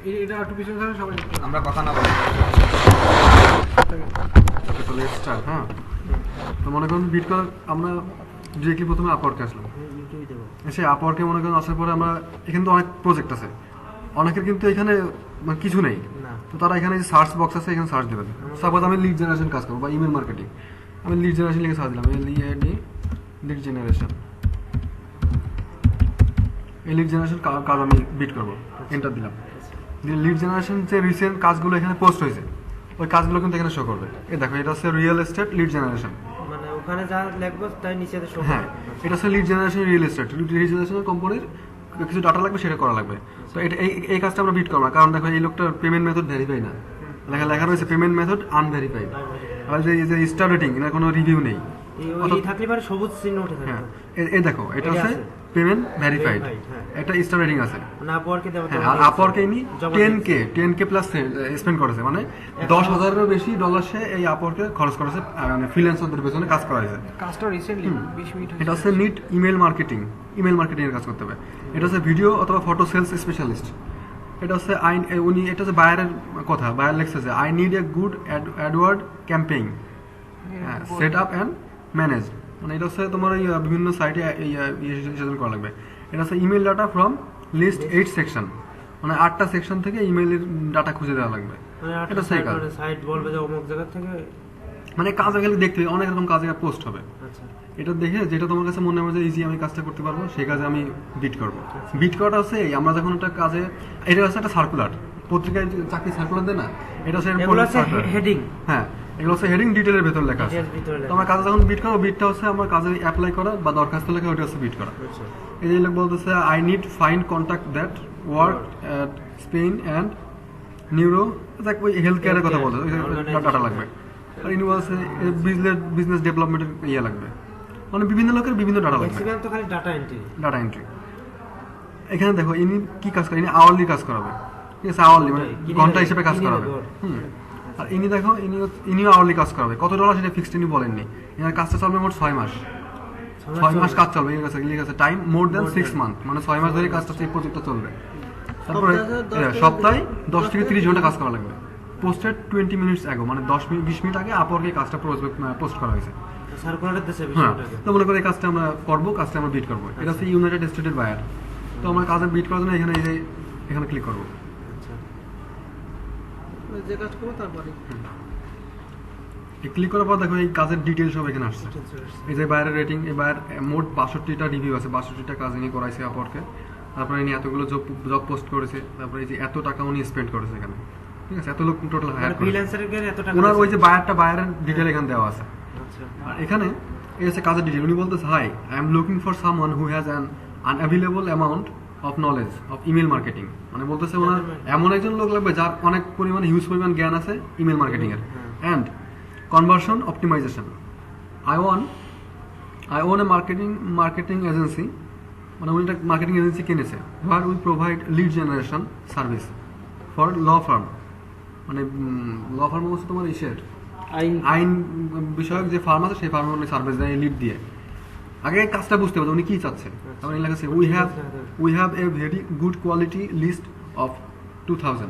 এটা একটু পিছনে ধরে সবাই আমরা কথা না বলি তাহলে স্টার্ট। হ্যাঁ, তো মনে করুন বিট করার আমরা ডিরেক্টলি প্রথমে আপওয়ার্কে আসলাম। সেই আপওয়ার্কে মনে করেন আসার পরে আমরা এখানে তো অনেক প্রজেক্ট আছে, অনেকের কিন্তু এখানে মানে কিছু নেই, তো তারা এখানে যে সার্চ বক্স আছে এখানে সার্চ দেবেন। সাপোজ আমি লিড জেনারেশন কাজ করবো বা ইমেল মার্কেটিং, আমি লিড জেনারেশন লিখে সার্চ দিলাম, লিড জেনারেশন। এই লিড জেনারেশন কাজ আমি বিট করবো, এন্টার দিলাম। লিড জেনারেশন যে রিসেন্ট কাজগুলো এখানে পোস্ট হয়েছে ওই কাজগুলো কিন্তু এখানে শো করবে। এই দেখো, এটা হচ্ছে রিয়েল এস্টেট লিড জেনারেশন, মানে ওখানে যা লিখবো তাই নিচে শো হ্যাঁ, এটা হচ্ছে lead generation real estate. Lead generation কোম্পানির কিছু ডাটা লাগবে, সেটা করা লাগবে। তো এটা এই কাজটা আমরা বিট করবো না, কারণ দেখো এই লোকটার পেমেন্ট মেথড ভেরিফাই না, লেখা রয়েছে পেমেন্ট মেথড আনভেরিফাইড। আর যে স্টার রেটিং, এর কোনো রিভিউ নেই, ওই থাকলে পারে সবুজ চিহ্ন ওঠে থাকে। হ্যাঁ, এই দেখো এটা হচ্ছে পেমেন্ট ভেরিফাইড, এটা স্টার রেটিং আছে। মানে আপওয়ার্কে দেব, হ্যাঁ, আর আপওয়ার্কে ইনি 10k প্লাস স্পেন্ড করেছে, মানে 10,000-এরও বেশি ডলার সে এই আপওয়ার্কে খরচ করেছে, মানে ফ্রিল্যান্সারদের পেছনে কাজ করা হয়েছে। কাজটা রিসেন্টলি 20 মিনিট এটা হচ্ছে নিট ইমেল মার্কেটিং এর কাজ করতে হবে। এটা হচ্ছে ভিডিও অথবা ফটো সেলস স্পেশালিস্ট। এটা হচ্ছে উনি, এটা হচ্ছে বায়ারের কথা, বায়ার লিখছে I need a good Edward campaign set up and manage. মানে এটা হচ্ছে তোমার ওই বিভিন্ন সাইটে সেশন করা লাগবে। এটা হচ্ছে email data from list 8 section, মানে 8টা সেকশন থেকে ইমেলের ডাটা খুঁজে দেওয়া লাগবে। এটা সেই কাজ, সাইট বলবে যে অমুক জায়গা থেকে, মানে কাজ গেলে দেখতে অনেক রকম কাজে পোস্ট হবে। আচ্ছা এটা দেখে যেটা তোমার কাছে মনে হয় যে ইজি আমি কাজটা করতে পারবো, সেই কাজে আমি বিট করবো। বিট করাটা হচ্ছে এই, আমরা যখন একটা কাজে, এটা হচ্ছে একটা সার্কুলার, পত্রিকায় যে চাকরি সার্কুলার দেয় না, এটা হচ্ছে হেডিং। হ্যাঁ, এগুলো হচ্ছে হেডিং, ডিটেলের ভেতর লেখা আছে। তো আমার কাজে যখন বিট করবো, বিটটা হচ্ছে আমার কাজে অ্যাপ্লাই করা বা দরখাস্ত লেখা, ওটা হচ্ছে বিট করা। এই যে লোক বলতেছে I need find contact that work at Spain and neuro, ওই হেলথ কেয়ারের কথা বলতে ডাটা লাগবে। আর ইনি বলছে বিজনেস ডেভেলপমেন্টের ইয়ে লাগবে, মানে বিভিন্ন লোকের বিভিন্ন ডাটা লাগবে, ম্যাক্সিমাম তো খালি ডাটা এন্ট্রি। এখানে দেখো ইনি কি কাজ করে, ইনি আওয়ারলি কাজ করাবে, ঠিক আছে, আওয়ারলি মানে ঘন্টা হিসেবে কাজ করাবে। আর ইনি দেখো ইনিও আওয়ারলি কাজ করাবে, কত ডলার সেটা ফিক্সড ইনি বলেননি। এনার কাজটা চলবে মোট 6 মাস, 6 মাস কাজ চলবে। এর কাছে টাইম মোর দ্যান 6 মান্থ, মানে 6 মাস ধরে কাজটা, এই প্রজেক্টটা চলবে। তারপরে সপ্তাহে 10 থেকে 30 ঘন্টা কাজ করা লাগবে। পোস্টেড 20 মিনিটস আগে, মানে 20 মিনিট আগে আপওয়ার্কে কাজটা পোস্ট করা হয়েছে। সার্কুলারের দেশে হ্যাঁ, তো মনে করে এই কাজটা আমরা করবো, কাজটা আমরা বিট করবো। এটা হচ্ছে ইউনাইটেড স্টেটের বায়ার। তো আমরা কাজে বিট করার জন্য এখানে ক্লিক করবো। যে কাজ করব তারপরে ক্লিক করার পর দেখো এই কাজের ডিটেইলস সব এখানে আসছে। এই যে বায়ারের রেটিং, এই বায়ার মোট 62টা রিভিউ আছে, 62টা কাজ ইনি করাইছে আপওয়ার্কে। তারপরে ইনি এতগুলো জব পোস্ট করেছে, তারপরে এই যে এত টাকা উনি স্পেন্ড করেছে এখানে, ঠিক আছে, এত লোক টোটাল হায়ার করেছে। ফ্রিল্যান্সারের গেলে এত টাকা, ওনার ওই যে বায়ারের ডিটেইল এখানে দেওয়া আছে। আর এখানে এই হচ্ছে কাজের ডিটেইল। উনি বলতেছে hi, I am looking for someone who has an unavailable amount of knowledge of email marketing. মানে বলতেছে ওনার এমন একজন লোক লাগবে যার অনেক পরিমাণে হিউজ পরিমাণ জ্ঞান আছে ইমেল মার্কেটিং এর, and conversion optimization. I own a marketing agency, মানে উনি একটা মার্কেটিং এজেন্সি কিনেছে, where we provide lead generation service for law firm. মানে ল ফার্ম হচ্ছে তোমার আইন বিষয়ক যে ফার্ম আছে, সেই ফার্মে উনি সার্ভিস দেয় লিড দিয়ে। আগে কাজটা বুঝতে হবে উনি কি চাচ্ছে। তারপরে লেখা we have a very good quality list of 2000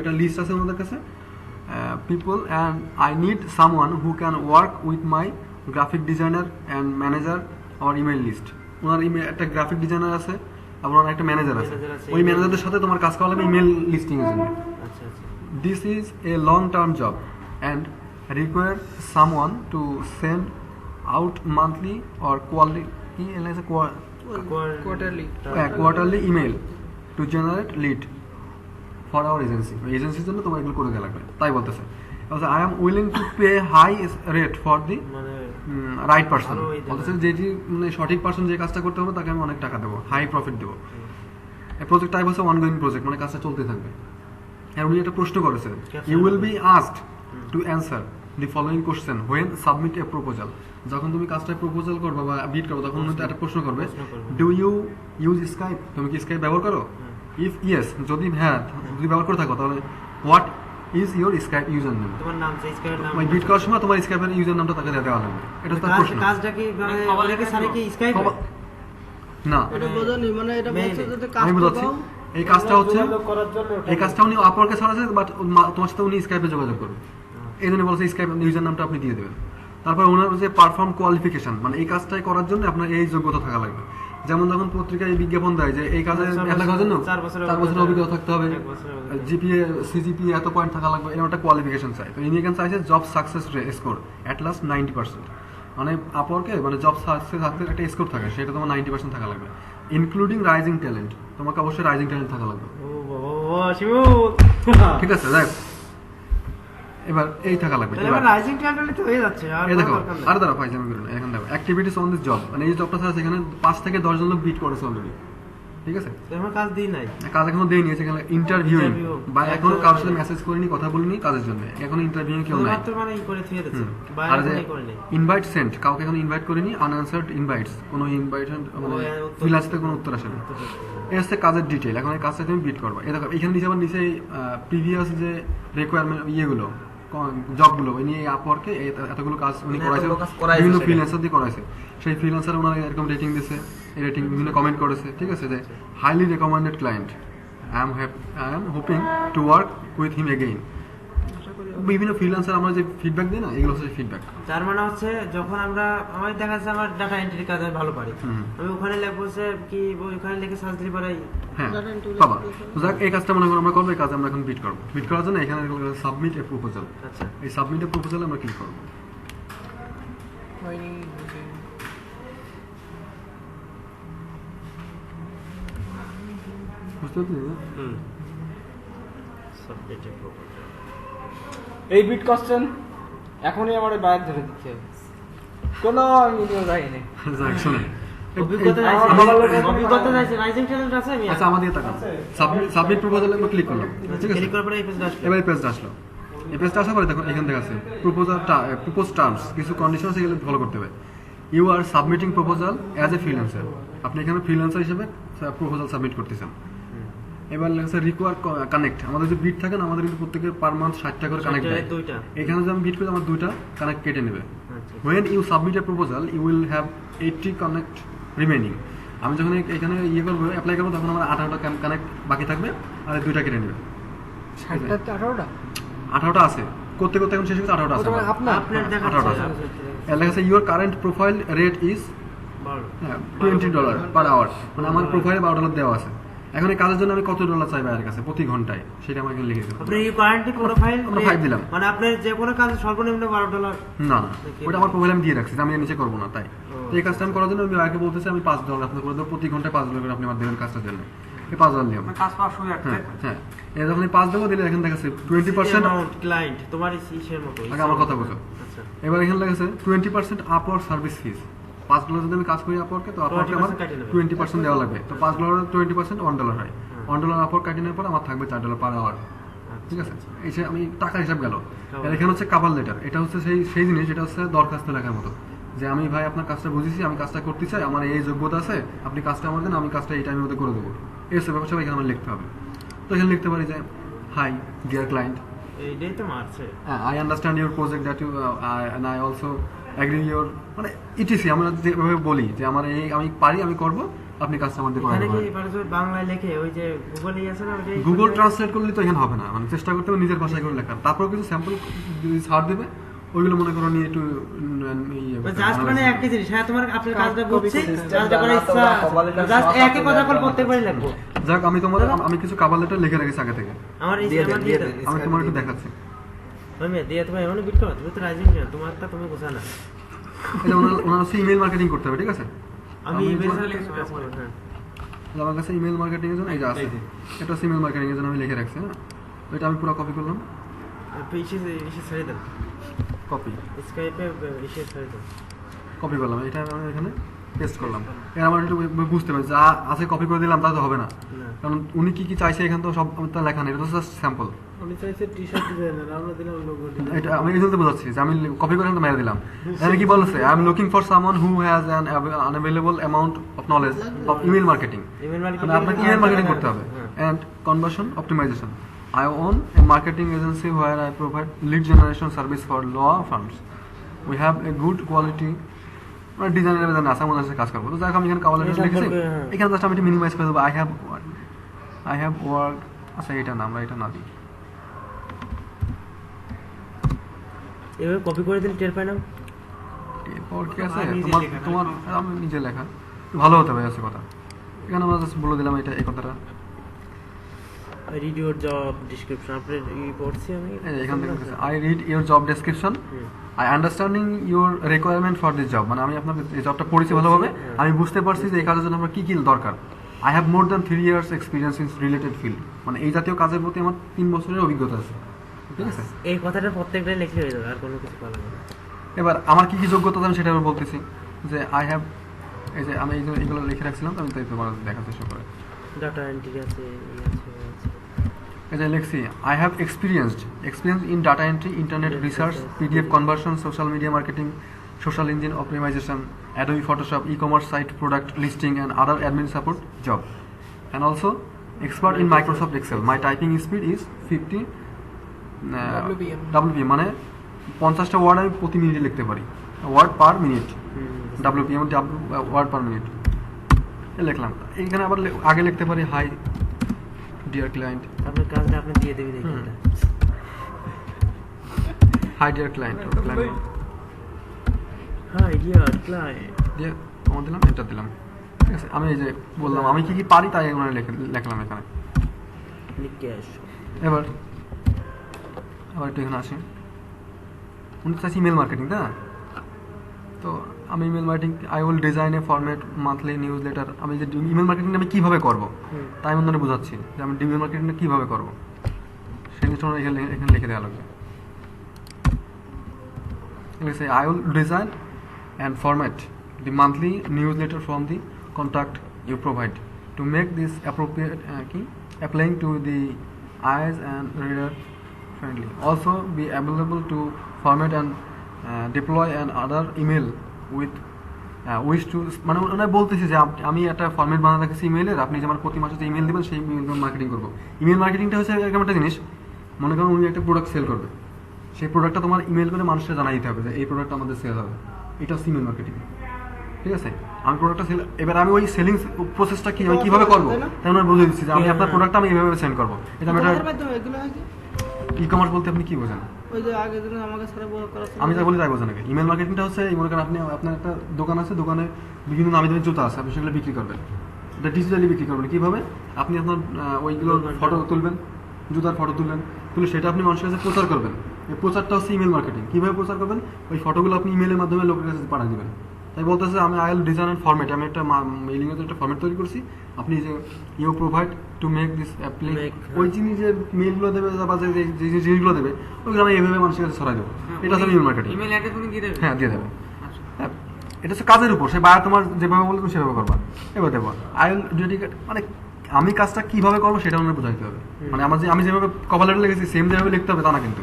একটা লিস্ট আছে ওনাদের কাছে, people, and I need someone who can work with my graphic designer and manager our email list. ওনার একটা গ্রাফিক ডিজাইনার আছে, আবার ওনার একটা ম্যানেজার আছে, ওই ম্যানেজারদের সাথে তোমার কাজ করা লাগবে ইমেল লিস্টিং এর জন্য। This is a long-term job and require someone to send out monthly or quarterly email to generate lead for our agency. এজেন্সির জন্য তোমার এগুলো করে দেওয়া লাগবে, তাই বলতেছে। I am willing to pay high rate for the right person. বলতেছে যেটি মানে সঠিক পার্সন যে কাজটা করতে হবে তাকে আমি অনেক টাকা দেবো, হাই প্রফিট দেবো। এই প্রজেক্ট টাইপ হচ্ছে অনগোয়িং প্রজেক্ট, মানে কাজটা চলতে থাকবে। আর উনি একটা প্রশ্ন করেছে, you will be asked to answer the following question when submit a proposal. যখন তুমি কাজটা প্রপোজাল করবে বা বিট করবে, তখন উনি একটা প্রশ্ন করবে, ডু ইউ ইউজ স্কাইপ, তুমি কি স্কাইপ ব্যবহার করো? ইফ ইয়েস, যদি ব্যবহার করে থাকো, তাহলে what is your Skype user name. তোমার নাম, স্কাইপের নাম, মানে বিট করার সময় তোমার স্কাইপের ইউজার নামটা তাকে দেওয়া লাগবে। এটা তার প্রশ্ন। কাজটা কি মানে অনেকে সারে কি স্কাইপ না, এটা বোঝানি, মানে এটা বলছে যদি কাজ আমি বুঝাচ্ছি। এই কাজটা হচ্ছে যোগাযোগ করার জন্য ওটা এই কাজটা উনি আপওয়ার্কে ছাড়াছে, বাট তোমার সাথে উনি স্কাইপে যোগাযোগ করবে। এই জন্য বলছে স্কাইপ ইউজার নামটা আপনি দিয়ে দেবেন। তারপর ওনার যে পারফর্ম কোয়ালিফিকেশন, মানে এই কাজটাই করার জন্য আপনার এই যোগ্যতা থাকা লাগবে। যেমন যখন পত্রিকায় এই বিজ্ঞাপন দেয় যে এই কাজে 4 অ্যাপ্লাই করার জন্য 4 বছরের 4 বছরের অভিজ্ঞতা থাকতে হবে, 1 বছরের অভিজ্ঞতা। জিপিএ সিজিপিএ এত পয়েন্ট থাকা লাগবে, এরকম একটা কোয়ালিফিকেশন চাই। তো ইনি এখানে চাইছে job success score at last 90%। মানে আপওয়ার্কে মানে জব সাকসেস একটা স্কোর থাকে, সেটা তোমার 90% থাকা লাগবে, ইনক্লুডিং রাইজিং ট্যালেন্ট। তোমাকে অবশ্যই রাইজিং ট্যালেন্ট থাকা লাগবে, ও বাবা শিবু ঠিক আছে? যাই হোক, এবার এই থাকা লাগবে। তাহলে এবার আমার রাইজিং ট্যালেন্ট তো হয়ে যাচ্ছে আর এই দেখো, দরকার নেই। আরে দাঁড়া ভাই, আমি করুন এখন দেখো অ্যাক্টিভিটিস অন দিস জব, মানে এই জবটা ছাড়া সেখানে 5 থেকে 10 জন লোক বিট করেছে অলরেডি, ঠিক আছে? তো আমার কাজ দিই নাই। কাজ এখনো দেয়নি, সেখানে ইন্টারভিউইং Interview। বা এখনো কারোর সাথে মেসেজ করিনি, কথা বলিনি কাজের জন্য, এখনো ইন্টারভিউ কেউ নাই। মাত্র মানে ই করে থুয়ে দিচ্ছে আর যে বাইরে করে নেই। ইনভাইট সেন্ট, কাউকে এখন ইনভাইট করিনি, আনআনসার্ড ইনভাইটস, কোনো ইনভাইটেশন মানে ফ্রিল্যান্সে কোনো উত্তর আসেনি। এই হচ্ছে কাজের ডিটেইল। এখন এই কাজটা তুমি বিট করবে। এই দেখো এখানে নিচে আবার নিচে প্রিভিয়াস যে রিকোয়ারমেন্ট ইয়েগুলো জবগুলো ওই নিয়ে আপওয়ার্কে এতগুলো কাজ উনি করাইছে, এতগুলো কাজ করাইছে বিভিন্ন সেখানে। ফ্রিল্যান্সার দিয়ে করাইছে। সেই ফ্রিল্যান্সার ওনার এরকম রেটিং দিয়েছে, এই রেটিং বিভিন্ন কমেন্ট করেছে, ঠিক আছে? যে highly recommended client, I am hoping to work with him again. বিভিন্ন ফ্রিল্যান্সার আমরা যে ফিডব্যাক দিই না, এগুলো হচ্ছে ফিডব্যাক। তার মানে হচ্ছে যখন আমরা আমার দেখা যাচ্ছে আমার ডাটা এন্ট্রি কাজ আমি ভালো পারি, আমি ওখানে লিখবো যে কি ওখানে লিখে সার্চ দিলে পরে হ্যাঁ বাবা, তো যাক এই কাজটা মনে করো আমরা করবো, এই কাজ আমরা এখন বিট করবো। বিট করার জন্য এখানে সাবমিট এ প্রপোজাল, আচ্ছা এই সাবমিট এ প্রপোজালে আমরা ক্লিক করবো। হয়নি বুঝতে পারছি না? হুম সাবমিট প্রপোজাল। এই বিট কোশ্চেন এখনই আমার বাইরে ধরে দিতে হবে, কোনো ভিডিও যায়নি। যাক শোনেন, অভিজ্ঞতা এই- আছে, আমার- অভিজ্ঞতা আছে, রাইজিং ট্যালেন্ট আছে আমি। আচ্ছা আমাদের তাকান, সাবমিট প্রপোজালে আমরা ক্লিক করলাম, ঠিক আছে? ক্লিক করার পরে এই পেজটা আসবে। এবার এই পেজটা আসলো। এই পেজটা আসার পরে দেখুন এখানে দেখা আছে প্রপোজ টার্মস, কিছু কন্ডিশন আছে, এগুলো ফলো করতে হবে। You are submitting proposal as a freelancer, আপনি এখানে ফ্রিল্যান্সার হিসেবে প্রপোজাল সাবমিট করতেছেন। এবার লেখা রিকোয়ার কানেক্ট, আমাদের যে বিট থাকে না, আমাদের কিন্তু প্রত্যেকের পার মান্থ 60 টাকা করে কানেক্ট দেয়। দুইটা এখানে যে আমি বিট করি আমার 2টা কানেক্ট কেটে নেবে। আচ্ছা When you submit a proposal, you will have 80 connect remaining. আমি যখন এখানে ইয়ে করবো, অ্যাপ্লাই করবো, তখন আমার 18টা কানেক্ট বাকি থাকবে, আর 2টা কেটে নেবে। 60টা 18টা 18টা আছে, করতে করতে এখন শেষ হচ্ছে, 18টা আছে। আমার। আপনার আপনার হ্যাঁ, দেখাচ্ছে 18টা আছে। লেখা আছে your current profile rate is বলো। $20 পার আওয়ার, মানে আমার প্রোফাইলে $12 দেওয়া আছে। এখন এই কাজের জন্য আমি কত ডলার চাই ভাইয়ের কাছে প্রতি ঘন্টায়, সেটা আমাকে লিখে দিতে আপনি হবে। এই কারেন্ট প্রোফাইল আমরা 5 দিলাম। মানে আপনার যে কোনো কাজ সর্বনিম্ন $12। না না, ওটা আমার প্রোফাইলে আমি দিয়ে রাখছি, আমি এর নিচে করবো না, তাই তো এই কাজটা আমি করার জন্য আমি আগে বলতেছি আমি $5 আপনার করে দেবো, প্রতি ঘন্টায় $5 করে আপনি আমার দেবেন কাজটার জন্য। এই $5 নিয়ম। কাজ পাওয়ার শুরু একটা হ্যাঁ হ্যাঁ, এই যখন 5 দেবো দিলে এখানে দেখাচ্ছে 20%। ক্লায়েন্ট তোমার ইসের মতো। আগে আমার কথা বুঝো। আচ্ছা এবার এখানে লেগেছে 20% আপওয়ার্ক সার্ভিস ফিস। $5 যদি আমি কাজ করি আপওয়ার্কে, তো আপওয়ার্কে আমার 20% কাটিয়ে নেবে। 20% দেওয়া লাগবে। তো $5 20% $1 হয়। $1 আপওয়ার্ক কাটিয়ে নেওয়ার পর আমার থাকবে $4 পার আওয়ার, ঠিক আছে? এই যে আমি টাকা হিসাব গেল। আর এখানে হচ্ছে কাভার লেটার, এটা হচ্ছে সেই জিনিস, এটা হচ্ছে দরখাস্ত লেখার মতো, যে আমি ভাই আপনার কাজটা বুঝেছি, আমি কাজটা করতে চাই, আমার এই যোগ্যতা আছে, আপনি কাজটা আমার দেন, আমি কাজটা এই টাইমের মধ্যে করে দেবো। এই হচ্ছে ব্যাপার, সব এখানে আমার লিখতে হবে। তো এখানে লিখতে পারি যে হাই ডিয়ার ক্লায়েন্ট, এইটাই তো মারছে। I understand your project that you and I also agree your মানে ইটিসি আমরা যেভাবে বলি যে আমার এই আমি পারি, আমি করব, আপনি কাজটা আমাদের করে এখানে কি দেবেন। মানে বাংলায় লেখে ওই যে গুগলে আছে না ওইটাই গুগল ট্রান্সলেট করলে তো এখানে হবে না, মানে চেষ্টা করতে হবে নিজের ভাষায় করে লেখার। তারপর কিছু স্যাম্পল যদি ছাড় দেবে, ওইগুলো মনে করো নিয়ে একটু জাস্ট মানে একই জিনিস। হ্যাঁ তোমার আপনার কাজটা বুঝছি, system কাজটা করে জানা, ইচ্ছা তোমরা কপালে জাস্ট সব একই কথা করে জানা। প্রত্যেকবারই লিখবো। যাক আমি তোমাদের আমি কিছু কাভার লেটার লিখে রেখেছি আগে থেকে, আমার এই দিয়ে দেন, আমার দিয়ে দিয়ে দেন। আমি তোমার একটু দেখাচ্ছি। আমি দিয়ে তোমার এমন বিট করো, তুমি তো রাইজিং না, তোমারটা তুমি বোঝা না। এটা ওনার হচ্ছে ইমেল মার্কেটিং করতে হবে, ঠিক আছে? আমি আমি বেসিক্যালি তোমার- কাজ করব। হ্যাঁ তাহলে আমার কাছে ইমেল মার্কেটিং এর জন্য এই যে আছে, এটা হচ্ছে ইমেল মার্কেটিং এর জন্য আমি লিখে রাখছি। হ্যাঁ, তো এটা আমি পুরো কপি করলাম, ইসে ছেড়ে দেন, কপি স্কাইপে ইসে ছেড়ে দেন। কপি করলাম, এটা আমি এখানে পেস্ট করলাম। এর আমার একটু বুঝতে পারি যা আছে কপি করে দিলাম তা তো হবে না, না কারণ উনি কি কি চাইছে এখানে তো সব তা লেখা নেই, এটা তো জাস্ট স্যাম্পল। উনি চাইছে টি-শার্ট ডিজাইনার, আমরা দিলাম লোগো ডিজাইন। এটা আমি এই জন্য বোঝাচ্ছি যে আমি কপি করে মেরে দিলাম। আমি কি বলছে, I am looking for someone who has an unavailable amount of knowledge of email marketing. Email marketing মানে আপনাকে ইমেল মার্কেটিং করতে হবে and conversion optimization. I own a marketing agency where I provide lead generation service for law firms. We have a good quality মানে ডিজাইনের বেতন আছে, আমার কাছে কাজ করবো। তো যাক আমি এখানে কাভার লেটার লিখেছি, এখানে জাস্ট আমি একটু মিনিমাইজ করে দেবো। I have I have work, আচ্ছা এটা না, আমরা এটা না দিই। এভাবে কপি করে দিলে টের পাই না। এরপর কি আছে আমার নিজে তোমার লেখা না। তোমার আমি নিজে লেখা ভালো হতে হবে আছে কথা। এখানে আমরা জাস্ট বলে দিলাম এটা এই কথাটা। রিড ইউর জব ডিসক্রিপশন আপনার পড়ছি আমি এই যে এখান থেকে I read your job description, I understanding your requirement for this job, মানে আমি আপনার এই জবটা পড়েছি ভালোভাবে, আমি বুঝতে পারছি যে এই কাজের জন্য আমার কী কী দরকার। I have more than 3 years experience in related field, মানে এই জাতীয় কাজের প্রতি আমার 3 বছরের অভিজ্ঞতা আছে, ঠিক আছে। এই কথাটা প্রত্যেকটাই লিখলে হয়ে যাবে, আর কোনো কিছু করা লাগবে না। এবার আমার কী কী যোগ্যতা আছে আমি সেটা আমি বলতেছি যে আই হ্যাভ, এই যে আমি এইগুলো লিখে রাখছিলাম, আমি তাই তোমার দেখার চেষ্টা করে ডাটা এন্ট্রি আছে, এই আছে, ওই আছে। এই যে লিখছি I have experience in data entry, internet research, PDF conversion, social media marketing, social engine optimization, Adobe Photoshop, e-commerce site product listing and other admin support job. And also expert in Microsoft Excel. My typing speed is 50 WPM. WPM, মানে 50টা word আমি প্রতি মিনিটে লিখতে পারি, word per minute, WPM word per minute লিখলাম। এইখানে আবার আগে লিখতে পারি হাই ডিয়ার ক্লায়েন্ট, আপনার কাজটা আপনি দিয়ে দেবেন এই কাজটা। হাই ডিয়ার ক্লায়েন্ট, হ্যাঁ ডিয়ার ক্লায়েন্ট দিয়ে আমার দিলাম, এটা দিলাম, ঠিক আছে। আমি এই যে বললাম আমি কি কি পারি তাই ওনারা লিখলাম এখানে। লিখে আসো। এবার একটু এখানে আসি, উনি চাইছি ইমেল মার্কেটিং, তাই না? তো আমি email marketing, I will design A format monthly news letter. আমি যে ইমেল মার্কেটিংটা আমি কীভাবে করবো তাই আমি ওনারা বোঝাচ্ছি যে আমি ইমেল মার্কেটিংটা কীভাবে করবো, সেই জিনিসটা ওনারা এখানে লিখে দেওয়া লাগবে। I will design and format the monthly newsletter from the contact you provide to make this appropriate applying to the eyes and reader friendly. Also be available to format and deploy an other email with wish to, মানে ওনারা বলতেছি যে আমি একটা format বানাতে রাখছি ইমেলের, আপনি যেমন প্রতি মাসে যে ইমেল দেবেন সেই ইমেল মার্কেটিং করবো। ইমেল মার্কেটিংটা হচ্ছে এরকম একটা জিনিস, মনে করুন উনি একটা প্রোডাক্ট সেল করবে, সেই প্রোডাক্টটা তোমার ইমেল করে মানুষকে জানাই দিতে হবে যে এই প্রোডাক্টটা আমাদের সেল হবে, এটা হচ্ছে ইমেল মার্কেটিং, ঠিক আছে। আমি প্রোডাক্টটা সেল, এবার আমি ওই সেলিং প্রসেসটা কি আমি কীভাবে করবো তাই আমরা বুঝে দিচ্ছি যে আমি আপনার প্রোডাক্টটা আমি এইভাবে সেন্ড করবো। এটা আমি একটা ই কমার্স বলতে আপনি কি বোঝেন? ওই যে আগে দিন আমাকে সারা বড় করা আমি যা বলি তাই বোঝেন নাকি? ইমেল মার্কেটিংটা হচ্ছে এই মনে করেন আপনি আপনার একটা দোকান আছে, দোকানে বিভিন্ন নামি দামি জুতা আছে, আপনি সেগুলো বিক্রি করবেন, এটা ডিজিটালি বিক্রি করবেন। কীভাবে? আপনি আপনার ওইগুলোর ফটো তুলবেন, জুতার ফটো তুলে সেটা আপনি মানুষের কাছে প্রচার করবেন। এই প্রচারটা হচ্ছে ইমেল মার্কেটিং। কীভাবে প্রচার করবেন? ওই ফটোগুলো আপনি ইমেলের মাধ্যমে লোকের কাছে পাঠিয়ে দেবেন। তাই বলতেছে আমি I will design and format, আমি একটা মেইলিংয়ের একটা ফরম্যাট তৈরি করছি, আপনি যে you provide to make this appealing, ওই জিনিস যে মেইলগুলো দেবে বা যে জিনিসগুলো দেবে ওইগুলো আমি এইভাবে মানুষের কাছে ছড়াই দেবো, এটা হচ্ছে ইমেল মার্কেটিং। ইমেল অ্যাড্রেস তুমি দিয়ে দেবে? হ্যাঁ দিয়ে দেবে। হ্যাঁ, এটা হচ্ছে কাজের উপর, সে বায়ার তোমার যেভাবে বলবে তুমি সেভাবে করবা। এবার দেবো আই উইল ডেডিকেট, মানে আমি কাজটা কীভাবে করবো সেটা ওনার বোঝাইতে হবে। মানে আমি যেভাবে কভার লেটার লিখেছি সেম যেভাবে লিখতে হবে তা না, কিন্তু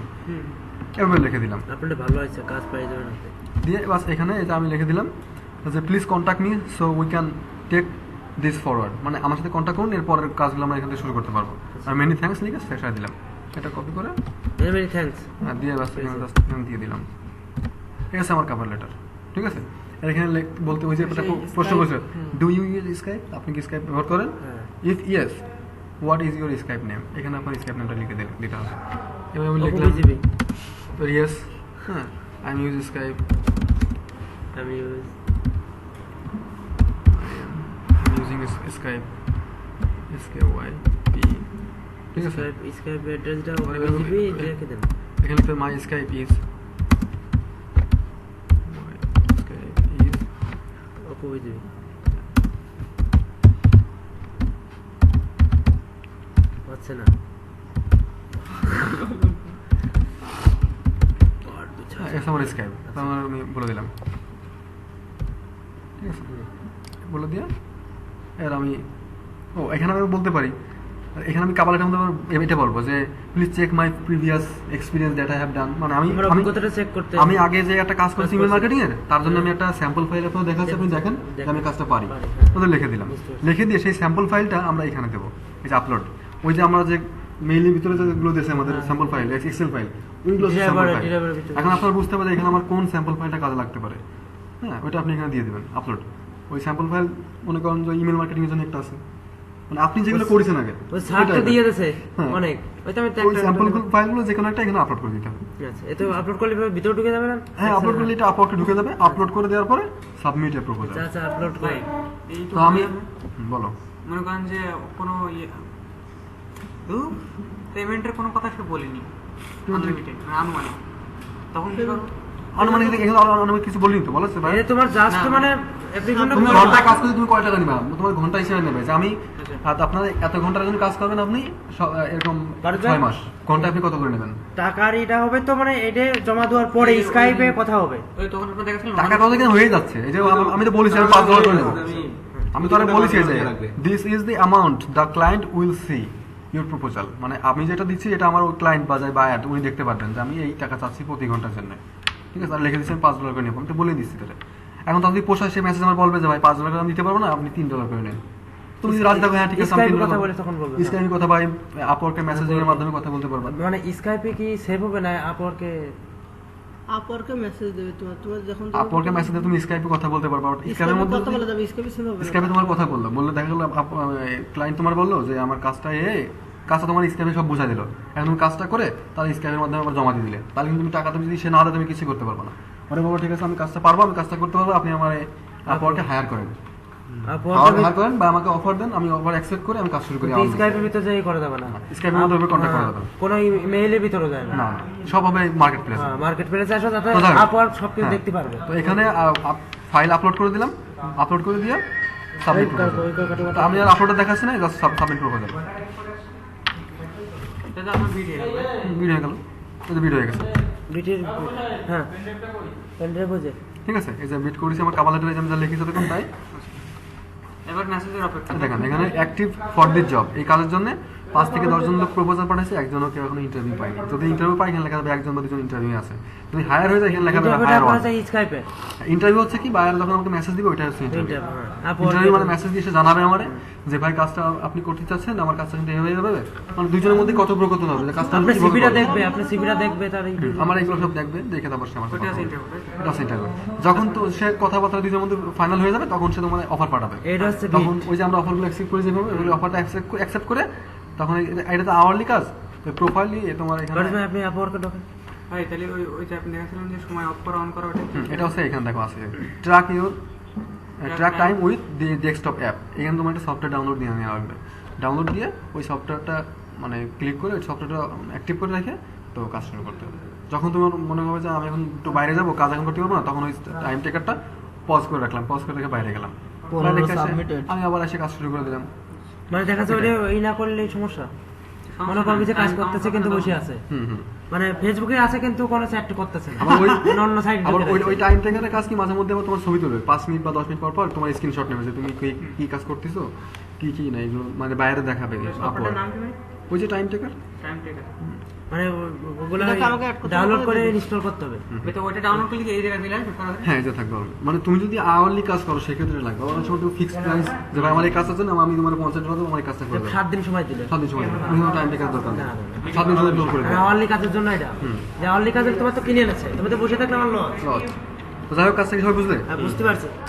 এভাবে লিখে দিলাম। আপনাদের ভালো হয়েছে, কাজ পেয়ে যাবেন আপনি। দিয়ে বাস এখানে এটা আমি লিখে দিলাম যে please contact me so we can take this forward, মানে আমার সাথে কন্ট্যাক্ট করুন, এর পরের কাজগুলো আমরা এখান থেকে শুরু করতে পারবো। আর মেনি থ্যাঙ্কস লিখে শেষ দিলাম, এটা কপি করে মেনি থ্যাঙ্কস দিয়ে বাস এখানে জাস্ট দিয়ে দিলাম। ঠিক আছে, আমার কভার লেটার, ঠিক আছে। আর এখানে বলতে ওই যে একটা প্রশ্ন করছে, ডু ইউ ইউজ স্কাইপ, আপনি কি স্কাইপ ব্যবহার করেন? If yes what is your Skype name, এখানে আপনার স্কাইপ নেমটা লিখে দিতে হবে। এবার আমি লিখলাম ইয়েস, হ্যাঁ আই ইউজ স্কাইপ, আমি using Skype, SKYP, ঠিক আছে। স্কাইপ অ্যাড্রেসটা ওবিজিবি লিখে দেন। এখানে তো মাই স্কাইপ ইজ ওবিজিবি হচ্ছে না। আমার স্কাইপ, তারপর আমি বলে দিলাম, ঠিক আছে, বলে দিয়ে এর আমি এখানে আমি বলতে পারি, এখানে আমি কাবালের মধ্যে এটা বলবো যে please check my previous experience that I have done, মানে আমি আগে যে একটা কাজ করছি ইমেল মার্কেটিং এর, তার জন্য আমি একটা স্যাম্পল ফাইল আপনাদের দেখাচ্ছি, আপনি দেখেন যে আমি কাজটা পারি, ওদের লিখে দিলাম। লিখে দিয়ে সেই স্যাম্পল ফাইলটা আমরা এখানে দেবো, এই যে আপলোড, ওই যে আমরা যে মেইলের ভিতরে যেগুলো দিয়েছে আমাদের স্যাম্পল ফাইল, এক্সেল ফাইল, ওইগুলো স্যাম্পল ফাইল। এখন আপনারা বুঝতে পারবেন এখানে আমার কোন স্যাম্পল ফাইলটা কাজে লাগতে পারে, হ্যাঁ ওইটা আপনি এখানে দিয়ে দেবেন আপলোড। ওই স্যাম্পল ফাইল মনে করেন যে ইমেল মার্কেটিংয়ের জন্য একটা আছে, মানে আপনি যেগুলো করেছেন আগে ওই সার্টটা দিয়ে দিয়েছে হ্যাঁ। অনেক ওই তো আমি ওই স্যাম্পল ফাইলগুলো যেকোনো একটা এখানে আপলোড করে দিতে হবে। আচ্ছা এতে আপলোড করলে ভিতরে ঢুকে যাবে না? হ্যাঁ আপলোড করলে এটা আপলোডে ঢুকে যাবে, আপলোড করে দেওয়ার পরে সাবমিট এ প্রপোজাল। আচ্ছা আপলোড করে তো আমি বলো মনে করেন যে কোনো পেমেন্টের কোনো কথা সে বলিনি, আনলিমিটেড আনুমানিক, তখন কি করবো? আনুমানিক এখানে আনুমানিক কিছু বলিনি তো, বলেছে ভাই এটা তোমার জাস্ট মানে অ্যাপ্লিকেশনটা তুমি ঘন্টায় কাজ করলে তুমি কয় টাকা নিবা, তোমার ঘন্টা হিসেবে নেবে যে আমি আপনার এত ঘন্টার জন্য কাজ করবেন আপনি এরকম 6 মাস ঘন্টা আপনি কত করে নেবেন। টাকার এটা হবে তো মানে এটা জমা দেওয়ার পরে স্কাইপে কথা হবে। ওই তখন আপনার দেখাচ্ছিল টাকা কথা কেন হয়ে যাচ্ছে, এই যে আমি তো বলেছি আমি $5 করে নেব, আমি তো আরে বলেছি যে this is the amount the client will see your proposal, মানে আমি যেটা দিচ্ছি এটা আমার ওই ক্লায়েন্ট বা যাই বায়ার উনি দেখতে পারবেন যে আমি এই টাকা চাচ্ছি প্রতি ঘন্টার জন্য, ঠিক আছে। আর লিখে দিচ্ছি আমি $5 করে নেব, আমি তো বলে দিচ্ছি তাহলে। এখন তো যদি পোষায় সে মেসেজ আমার বলবে যে ভাই $5 করে আমি দিতে পারবো না, আপনি $3 করে নেন। তুমি যদি রাজি থাকো হ্যাঁ ঠিক আছে আমি স্কাইপে কথা বলে তখন বলবে। স্কাইপে কথা ভাই আপওয়ার্কে মেসেজিং এর মাধ্যমে কথা বলতে পারবা। মানে স্কাইপে কি সেভ হবে না আপওয়ার্কে? আপওয়ার্কে মেসেজ দেবে তোমার যখন আপওয়ার্কে মেসেজে তুমি স্কাইপে কথা বলতে পারবা, স্কাইপের মধ্যে কথা বলা যাবে, স্কাইপে সেভ হবে। স্কাইপে তোমার কথা বললে দেখা গেল ক্লায়েন্ট তোমার বললো যে আমার কাজটা কাজটা তোমার স্কাইপে সব বোঝা দিল, এখন তুমি কাজটা করে তাহলে স্কাইপের মাধ্যমে আবার জমা দিয়ে দিলে, তাহলে কিন্তু তুমি টাকাটা যদি সে না দেয় তুমি কিছু করতে পারবে না। আরে বাবা ঠিক আছে আমি কাজটা পারবো, আমি কাজটা করতে পারবো, আপনি আমার আপওয়ার্কে হায়ার করেন, হায়ার করেন বা আমাকে অফার দেন, আমি অফার অ্যাকসেপ্ট করে আমি কাজ শুরু করি। স্কাইপের ভিতরে যাই করা যাবে না, স্কাইপের মধ্যে কন্ট্যাক্ট করা যাবে না, কোনো ইমেইলের ভিতরে যায় না, না সব হবে মার্কেট প্লেস। মার্কেট প্লেসে আসো যাতে তো যাই হোক। আপওয়ার্ক সবকিছু দেখতে পারবে। তো এখানে ফাইল আপলোড করে দিলাম, আপলোড করে দিয়ে সাবমিট প্রপোজাল। আমি আর আপলোডে দেখাচ্ছি না, জাস্ট সাবমিট প্রপোজাল। এটা তো আপনার ভিডিও ভিডিও হয়ে গেল, এই যে ভিডিও হয়ে গেছে, বিটির হ্যাঁ পেনড্রাইভ বুঝে ঠিক আছে। এই যে বিট করেছি আমার কাভার লেটারে আমি যা লিখেছি তখন তাই। এবার মেসেজের অপেক্ষা। দেখেন এখানে অ্যাক্টিভ ফর দিস জব, এই কাজের জন্য 5 থেকে 10 জন লোক প্রপোজাল পাঠাইছে, একজনও কেউ এখনো ইন্টারভিউ পায়নি। যদি ইন্টারভিউ পাই এখানে লেখা যাবে 1 জন বা 2 জন ইন্টারভিউ আছে, যদি হায়ার হয়ে যায় এখানে লেখা যাবে হায়ার ওয়ান। স্কাইপে ইন্টারভিউ হচ্ছে কি বায়ার যখন আমাকে মেসেজ দিবে ওইটা হচ্ছে ইন্টারভিউ। আপওয়ার্ক ইন্টারভিউ মানে মেসেজ দিয়ে সে জানাবে আমারে যে ভাই কাজটা আপনি করতে চাচ্ছেন, আমার কাজটা কিন্তু হয়ে যাবে, মানে দুজনের মধ্যে কথোপকথন হবে যে কাজটা আপনি কিভাবে সিভিটা করব। দেখবে, আপনি সিভিটা দেখবে তার আমার এগুলো সব দেখবে, দেখে তারপর সে আমার সাথে ওটা কথা আছে বলবে। ইন্টারভিউ। এটা হচ্ছে ইন্টারভিউ। যখন তো সে কথাবার্তা দুজনের মধ্যে ফাইনাল হয়ে যাবে তখন সে তোমার অফার পাঠাবে। এটা হচ্ছে তখন ওই যে আমরা অফারগুলো অ্যাকসেপ্ট করি যেভাবে ওই অফারটা অ্যাকসেপ্ট করে তখন এটা তো আওয়ারলি কাজ, প্রোফাইল নিয়ে তোমার এখানে আপনি আপওয়ার্কে ঢোকেন। ভাই তাহলে ওই যে আপনি দেখাচ্ছিলেন যে সময় অফ করা অন করা ওটা এটা হচ্ছে এখানে দেখো আছে track track time with the desktop app. এখানে তোমার একটা সফটওয়্যার ডাউনলোড দিয়ে নেওয়া লাগবে, ডাউনলোড দিয়ে ওই সফটওয়্যারটা মানে ক্লিক করে ওই সফটওয়্যারটা অ্যাক্টিভ করে রেখে তো কাজ শুরু করতে হবে। যখন তোমার মনে হবে যে আমি এখন একটু বাইরে যাবো কাজ এখন করতে পারবো না, তখন ওই টাইম টেকারটা পজ করে রাখলাম, পজ করে রেখে বাইরে গেলাম, বাইরে রেখে এসে আমি আবার এসে কাজ শুরু করে দিলাম। মানে দেখা যাচ্ছে ওইটা এই না করলে সমস্যা, মনে করবে যে কাজ করতেছে কিন্তু বসে আছে, মানে ফেসবুকে আছে কিন্তু কোনো চ্যাট করতেছে না, আবার ওই অন্য সাইড আবার ওই টাইম টেকারের কাজ কি মাঝে মধ্যে আবার তোমার ছবি তুলবে 5 মিনিট বা 10 মিনিট পর পর তোমার স্ক্রিনশট নেবে যে তুমি কি কাজ করতেছো কি না এগুলো মানে বাইরে দেখাবে আপনার নাম কি ভাই? ওই যে টাইম টেকার। টাইম টেকার। মানে ওগুলো এটাকে আমাকে add করতে ডাউনলোড হবে করে নাকি? ইনস্টল করতে হবে। তো ওইটা ডাউনলোড করলে কি এই জায়গায় দিলেন করা যাবে? হ্যাঁ এটা থাকবে হবে। মানে তুমি যদি আওয়ারলি কাজ করো সেক্ষেত্রে লাগবে, অনেক সময় তুমি ফিক্সড প্রাইস যে ভাই আমার এই কাজটার জন্য আমি তোমার $50 দেবো, আমার এই কাজটা করে দেবো 7 দিন সময় দিলে 7 দিন সময় দেবো, কোনো টাইম টেকার দরকার নেই, 7 দিন সময় করে দেবো। আওয়ারলি কাজের জন্য এটা, যে আওয়ারলি কাজের তোমার তো কিনে এনেছে, তুমি তো বসে থাকলে আমার লস। তো যাই হোক কাজটা কি সবাই বুঝলে? বুঝতে পারছি।